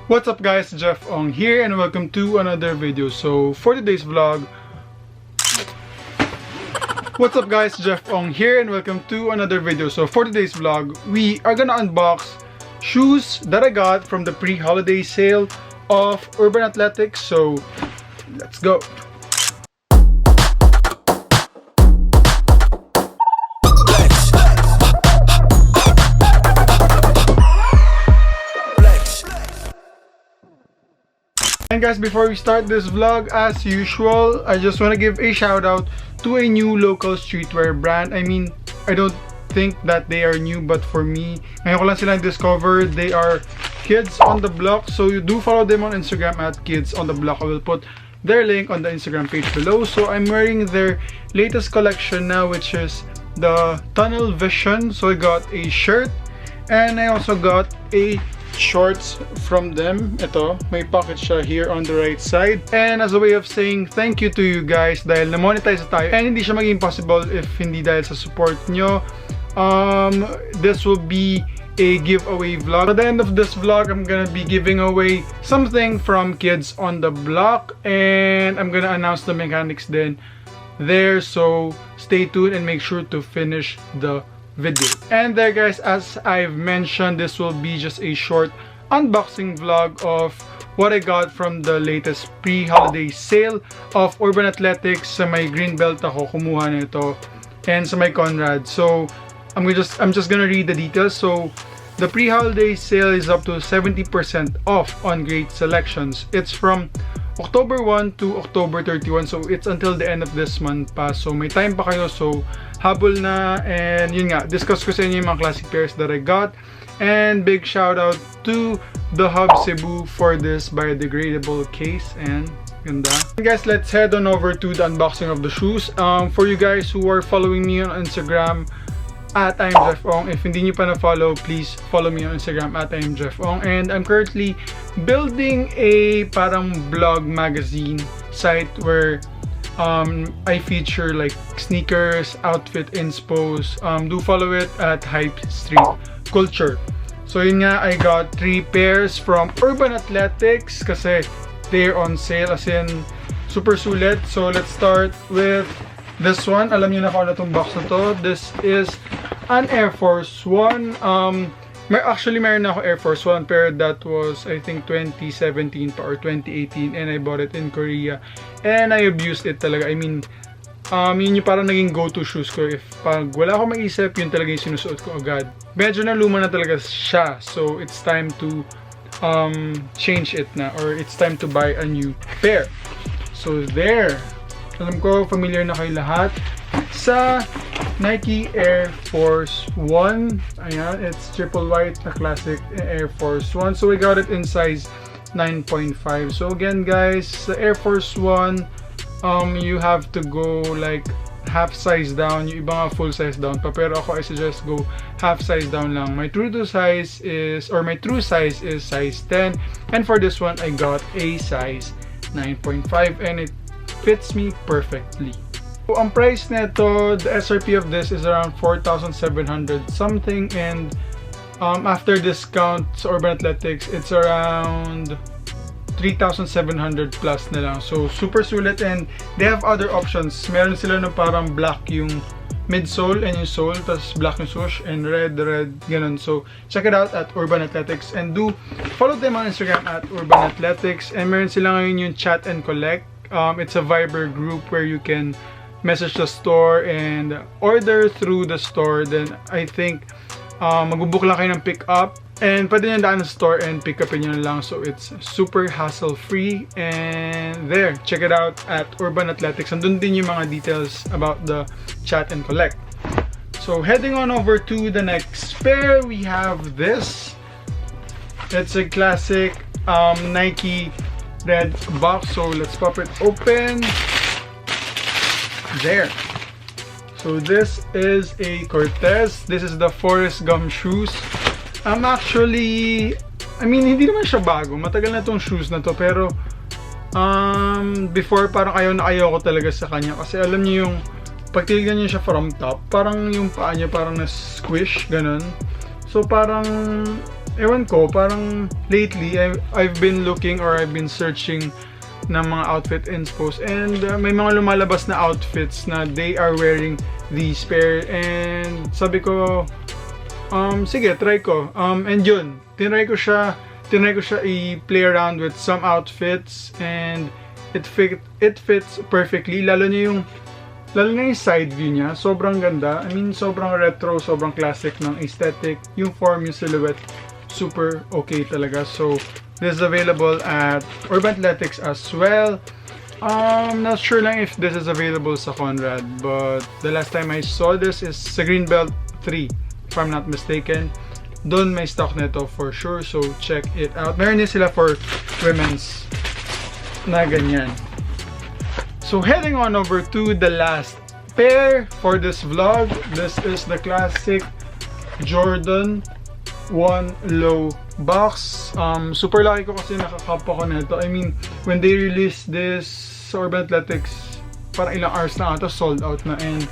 What's up guys, Jeff Ong here and welcome to another video. So for today's vlog, we are gonna unbox shoes that I got from the pre-holiday sale of Urban Athletics. So let's go. And guys, before we start this vlog, as usual, I just want to give a shout out to a new local streetwear brand. I mean, I don't think that they are new, but for me, ngayon ko lang sila discover. They are Kids on the Block. So you do follow them on Instagram at Kids on the Block. I will put their link on the Instagram page below. So I'm wearing their latest collection now, which is the Tunnel Vision. So I got a shirt and I also got a shorts from them. Ito, may pocket siya here on the right side. And as a way of saying thank you to you guys dahil na-monetize tayo and hindi siya maging possible if hindi dahil sa support nyo. This will be a giveaway vlog. At the end of this vlog, I'm gonna be giving away something from Kids on the Block and I'm gonna announce the mechanics then there, so stay tuned and make sure to finish the video. And there guys, as I've mentioned, this will be just a short unboxing vlog of what I got from the latest pre-holiday sale of Urban Athletics. Sa may green belt ako kumuha nito and sa may Conrad. So I'm just gonna read the details. So the pre-holiday sale is up to 70% off on great selections. It's from October 1 to October 31, so it's until the end of this month pa. So may time pa kayo, so habol na. And yun nga, discuss ko sa inyo yung mga classic pairs that I got. And big shout out to the Hub Cebu for this biodegradable case. And ganda. And guys, let's head on over to the unboxing of the shoes. For you guys who are following me on Instagram at I'm Jeff Ong. If hindi nyo pa na-follow, please follow me on Instagram at I'm Jeff Ong. And I'm currently building a parang blog magazine site where I feature like sneakers, outfit inspos. Do follow it at Hype Street Culture. So yun nga, I got 3 pairs from Urban Athletics kasi they're on sale, as in super sulit. So let's start with this one. Alam niyo na kung ano itong box na to. This is an Air Force 1. Actually, meron na ako Air Force 1 pair that was, I think, 2017 pa or 2018, and I bought it in Korea. And I abused it talaga. I mean, yun yung parang naging go-to shoes ko. If pag wala akong mag-isip, yun talaga yung sinusuot ko agad. Medyo na luma na talaga siya. So, it's time to change it na, or it's time to buy a new pair. So, there. Alam ko, familiar na kayo lahat sa Nike Air Force 1. Ayan, it's triple white na classic Air Force 1. So we got it in size 9.5. So again guys, the Air Force 1, you have to go like half size down. Yung iba nga full size down pa, pero ako I suggest go half size down lang. My true size is size 10, and for this one I got a size 9.5 and it fits me perfectly. So, ang price nito, the SRP of this is around 4,700 something, and after discount sa Urban Athletics, it's around 3,700 plus na lang. So super sulit, and they have other options. Meron sila ng parang black yung midsole and yung sole, tas black yung swoosh, and red, ganun. So check it out at Urban Athletics, and do follow them on Instagram at Urban Athletics. And meron sila ngayon yung chat and collect. It's a Viber group where you can message the store and order through the store. Then I think magbubook lang kayo ng pick up, and pwede nyo daan sa store and pick upin nyo lang. So it's super hassle free, and there, check it out at Urban Athletics. Andun din yung mga details about the chat and collect. So heading on over to the next pair, we have this. It's a classic Nike red box. So let's pop it open. There. So this is a Cortez. This is the Forest Gum shoes. Actually, I mean, hindi naman siya bago. Matagal na tong shoes na to, pero before parang ayaw ko talaga sa kanya kasi alam niyo yung pag tinignan niyo siya from top, parang yung paa niya parang na-squish, ganun. So parang ewan ko, parang lately I've been looking or I've been searching ng mga outfit inspos, and may mga lumalabas na outfits na they are wearing these pair, and sabi ko sige, try ko, and yun, tinry ko siya i-play around with some outfits, and it fits perfectly, lalo na yung side view niya, sobrang ganda. I mean, sobrang retro, sobrang classic ng aesthetic. Yung form, yung silhouette, super okay talaga. So, this is available at Urban Athletics as well. Not sure lang if this is available sa Conrad, but the last time I saw this is sa Greenbelt 3, if I'm not mistaken. Doon may stock nito for sure, so check it out. Meron din sila for women's na ganyan. So heading on over to the last pair for this vlog. This is the classic Jordan 1 low box. Super lucky ko kasi nakakap ako nito. I mean, when they released this sa Urban Athletics, parang ilang hours na ito, sold out na, and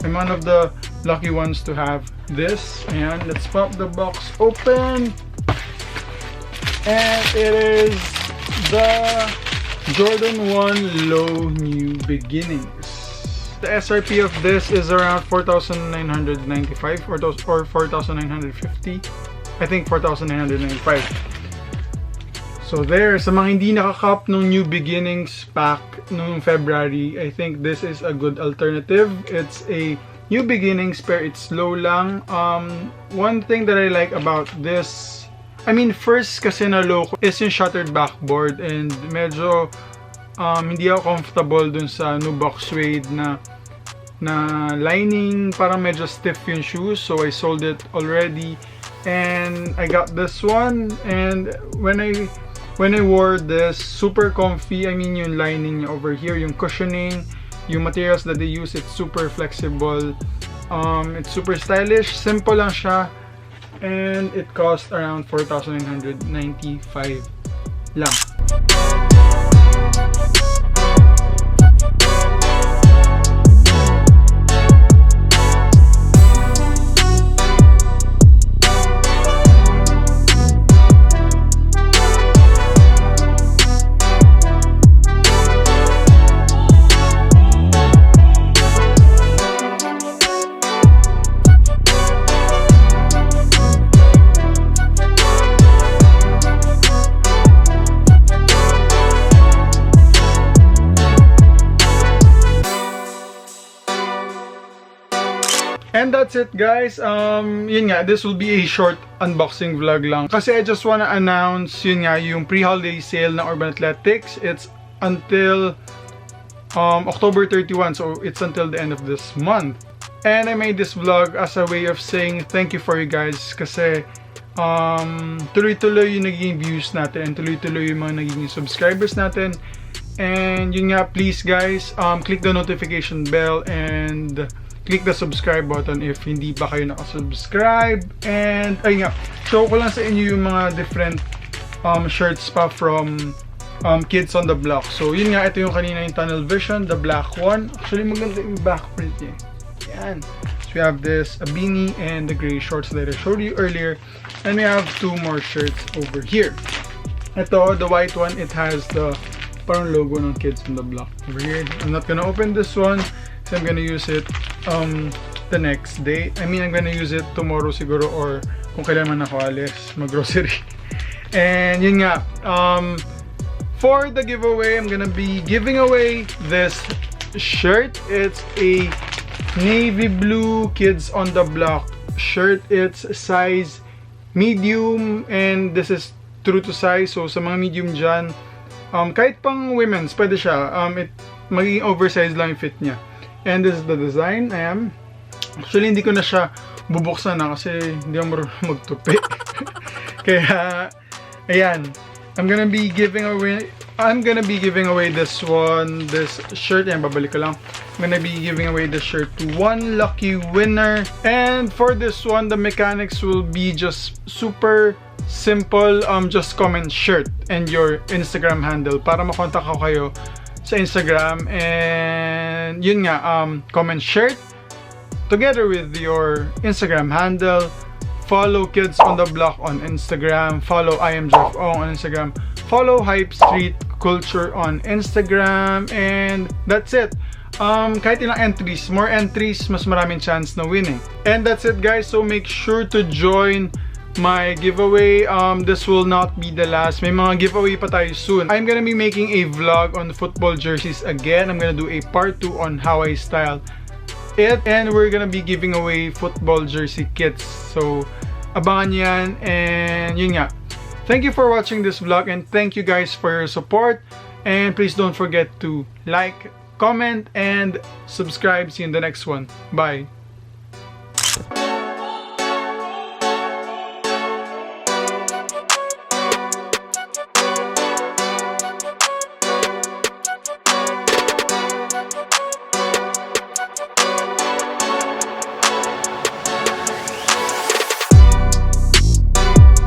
I'm one of the lucky ones to have this. And let's pop the box open, and it is the Jordan 1 Low New Beginnings. The SRP of this is around 4,995 or 4,950. I think 4,995. So there, sa mga hindi nakakap ng New Beginnings pack noong February, I think this is a good alternative. It's a New Beginnings pair. It's low lang. One thing that I like about this, I mean, first kasi na low is yung shuttered backboard, and medyo hindi ako comfortable dun sa nubuck suede na lining, parang medyo stiff yung shoes, so I sold it already, and I got this one, and when I wore this, super comfy. I mean, yung lining niya over here, yung cushioning, yung materials that they use, it's super flexible, it's super stylish, simple lang siya. And it cost around 4,995 lang. And that's it, guys. Yun nga, this will be a short unboxing vlog lang. Kasi I just wanna announce, yun nga, yung pre-holiday sale ng Urban Athletics. It's until October 31, so it's until the end of this month. And I made this vlog as a way of saying thank you for you guys. Kasi tuloy-tuloy yung naging views natin, and tuloy-tuloy yung mga naging subscribers natin. And yun nga, please guys, click the notification bell and click the subscribe button if hindi pa kayo nakasubscribe. And ay nga, show ko lang sa inyo yung mga different shirts pa from Kids on the Block. So yun nga, ito yung kanina yung Tunnel Vision, the black one. Actually maganda yung back print niya. Yan. So we have this, a beanie, and the gray shorts that I showed you earlier. And we have two more shirts over here. Ito, the white one, it has the parang logo ng Kids on the Block over here. I'm not gonna open this one, so I'm gonna use it the next day. I mean, I'm gonna use it tomorrow siguro, or kung kailan man ako alis mag-grocery. And yun nga, for the giveaway, I'm gonna be giving away this shirt. It's a navy blue Kids on the Block shirt. It's size medium, and this is true to size. So sa mga medium dyan, kahit pang women's, pwede siya. Magiging oversized lang yung fit niya. And this is the design. Actually, hindi ko na siya bubuksan na kasi hindi ako marunong magtupi. Kaya, ayan. I'm gonna be giving away this one, this shirt. Ayan, babalik ko lang. I'm gonna be giving away this shirt to one lucky winner. And for this one, the mechanics will be just super simple. Just comment shirt and your Instagram handle para makontak ko kayo sa Instagram. And yun nga, comment shirt together with your Instagram handle follow Kids on the Block on Instagram, follow I am Jeff Ong on Instagram, follow Hype Street Culture on Instagram, and that's it. Kahit ilang entries, more entries, mas maraming chance na winning. And that's it guys, so make sure to join my giveaway. This will not be the last. May mga giveaway pa tayo soon. I'm gonna be making a vlog on football jerseys again. I'm gonna do a part 2 on how I style it, and we're gonna be giving away football jersey kits. So abangan yan, and yun nga. Thank you for watching this vlog, and thank you guys for your support, and please don't forget to like, comment, and subscribe. See you in the next one. Bye.